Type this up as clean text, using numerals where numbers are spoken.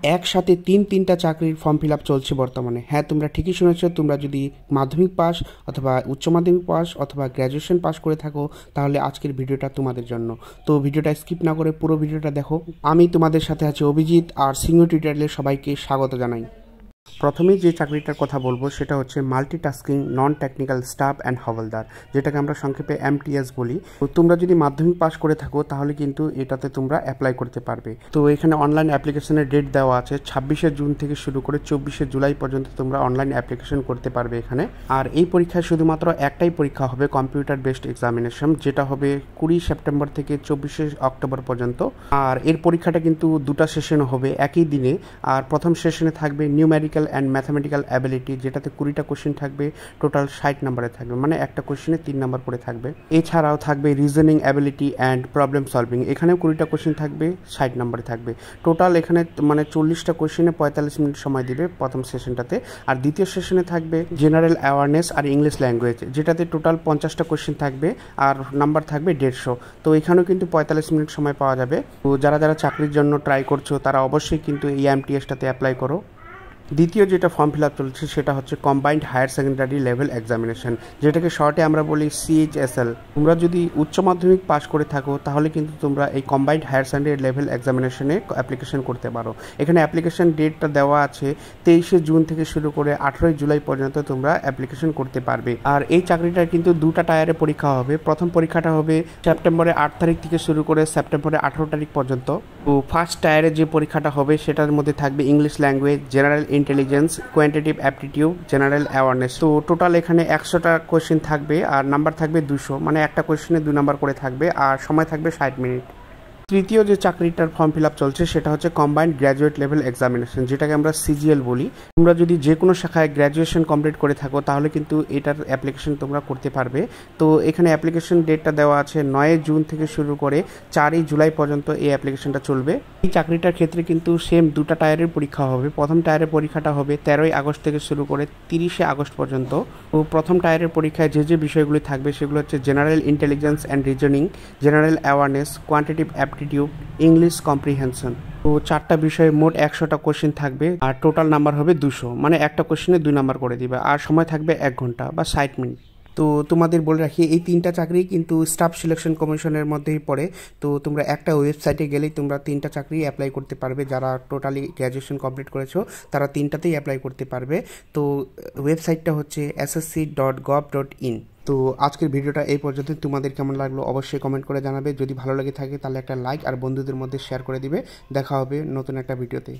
একসাথে তিনটা চাকরির ফর্ম ফিল আপ চলছে বর্তমানে। হ্যাঁ, তোমরা ঠিকই শুনেছো। তোমরা যদি মাধ্যমিক পাস অথবা উচ্চ মাধ্যমিক পাস অথবা গ্র্যাজুয়েশন পাস করে থাকো তাহলে আজকের ভিডিওটা তোমাদের জন্য। তো ভিডিওটা স্কিপ না করে পুরো ভিডিওটা দেখো। আমি তোমাদের সাথে আছি অভিজিৎ, আর সিনিয়র টিউটোরিয়ালে সবাইকে স্বাগত জানাই। প্রথমেই যে চাকরিটার কথা বলবো সেটা হচ্ছে multitasking non technical stuff and হওলদার, যেটাকে আমরা সংক্ষেপে MTS বলি। তো তোমরা যদি মাধ্যমিক পাস করে থাকো তাহলে কিন্তু এটাতে তোমরা অ্যাপ্লাই করতে পারবে। তো এখানে অনলাইন অ্যাপ্লিকেশনের ডেট দেওয়া আছে 26শে জুন থেকে শুরু করে 24শে জুলাই পর্যন্ত তোমরা অনলাইন অ্যাপ্লিকেশন করতে পারবে এখানে। আর এই পরীক্ষায় শুধুমাত্র একটাই পরীক্ষা হবে, কম্পিউটার বেসড এক্সামিনেশন, যেটা হবে 20 সেপ্টেম্বর থেকে 24শে অক্টোবর পর্যন্ত। আর এর পরীক্ষাটা কিন্তু দুটা সেশন হবে একই দিনে। আর প্রথম সেশনে থাকবে নিউমেরিক্যাল অ্যান্ড ম্যাথামেটিক্যাল অ্যাবিলিটি, যেটাতে 20টা কোশ্চেন থাকবে, টোটাল 60 নম্বরে থাকবে, মানে একটা কোশ্চেনে 3 নম্বর করে থাকবে। এছাড়াও থাকবে reasoning ability and problem solving, এখানেও 20টা কোশ্চেন থাকবে, 60 নম্বরে থাকবে। টোটাল এখানে মানে 40টা কোশ্চেনে 45 মিনিট সময় দিবে প্রথম সেশনটাতে। আর দ্বিতীয় সেশনে থাকবে জেনারেল অ্যাওয়ারনেস আর ইংলিশ ল্যাঙ্গুয়েজ, যেটাতে টোটাল 50টা কোশ্চেন থাকবে আর নাম্বার থাকবে 150। তো এখানেও কিন্তু 45 মিনিট সময় পাওয়া যাবে। তো যারা চাকরির জন্য ট্রাই করছো তারা অবশ্যই কিন্তু এই MTSটাতে অ্যাপ্লাই করো। দ্বিতীয় যেটা ফর্ম ফিল আপ চলছে সেটা হচ্ছে combined higher secondary level examination, যেটাকে শর্টে আমরা বলি CHSL। তোমরা যদি উচ্চ মাধ্যমিক পাস করে থাকো তাহলে কিন্তু তোমরা এই কম্বাইন্ড হায়ার সেকেন্ডারি লেভেল এক্সামিনেশনে অ্যাপ্লিকেশন করতে পারো। এখানে অ্যাপ্লিকেশন ডেটটা দেওয়া আছে 23শে জুন থেকে শুরু করে 18ই জুলাই পর্যন্ত তোমরা অ্যাপ্লিকেশন করতে পারবে। আর এই চাকরিটার কিন্তু দুটা টায়ারে পরীক্ষা হবে। প্রথম পরীক্ষাটা হবে সেপ্টেম্বরের 8 তারিখ থেকে শুরু করে সেপ্টেম্বরের 18 তারিখ পর্যন্ত। তো ফার্স্ট টায়ারে যে পরীক্ষাটা হবে সেটার মধ্যে থাকবে English language, general intelligence, quantitative aptitude, general awareness. তো টোটাল এখানে 100টা কোয়েশ্চেন থাকবে আর নাম্বার থাকবে 200, মানে একটা কোয়েশ্চেনে 2 নাম্বার করে থাকবে আর সময় থাকবে 60 মিনিট। তৃতীয় যে চাকরিটার ফর্ম ফিল আপ চলছে সেটা হচ্ছে কম্বাইন্ড গ্র্যাজুয়েট লেভেল এক্সামিনেশন, যেটাকে আমরা CGL বলি। তোমরা যদি যে কোনো শাখায় গ্র্যাজুয়েশন কমপ্লিট করে থাকো তাহলে কিন্তু এটার অ্যাপ্লিকেশন তোমরা করতে পারবে। তো এখানে অ্যাপ্লিকেশন ডেটটা দেওয়া আছে 9 জুন থেকে শুরু করে 4 জুলাই পর্যন্ত এই অ্যাপ্লিকেশনটা চলবে। এই চাকরিটার ক্ষেত্রে কিন্তু সেম দুটা টায়ারের পরীক্ষা হবে। প্রথম টায়ারের পরীক্ষাটা হবে 13ই আগস্ট থেকে শুরু করে 30শে আগস্ট পর্যন্ত। তো প্রথম টায়ারের পরীক্ষায় যে বিষয়গুলি থাকবে সেগুলো হচ্ছে general intelligence and reasoning, general awareness, quantitative aptitude, English comprehension. তো 4টা বিষয়ে মোট 100টা কোশ্চেন থাকবে আর টোটাল নাম্বার হবে 200, মানে একটা কোশ্চেনে 2 নাম্বার করে দিবে আর সময় থাকবে 1 ঘন্টা বা 60 মিনিট। তো তোমাদের বলে রাখি এই 3টা চাকরি কিন্তু স্টাফ সিলেকশন কমিশনের মধ্যেই পড়ে। তো তোমরা একটা ওয়েবসাইটে গেলেই তোমরা 3টা চাকরি অ্যাপ্লাই করতে পারবে। যারা টোটালি গ্র্যাজুয়েশন কমপ্লিট করেছো তারা 3টাতেই অ্যাপ্লাই করতে পারবে। তো ওয়েবসাইটটা হচ্ছে ssc.gov.in। তো আজকের ভিডিওটা এই পর্যন্ত। তোমাদের কেমন লাগলো অবশ্যই কমেন্ট করে জানাবে। যদি ভালো লেগে থাকে তাহলে একটা লাইক আর বন্ধুদের মধ্যে শেয়ার করে দিবে। দেখা হবে নতুন একটা ভিডিওতে।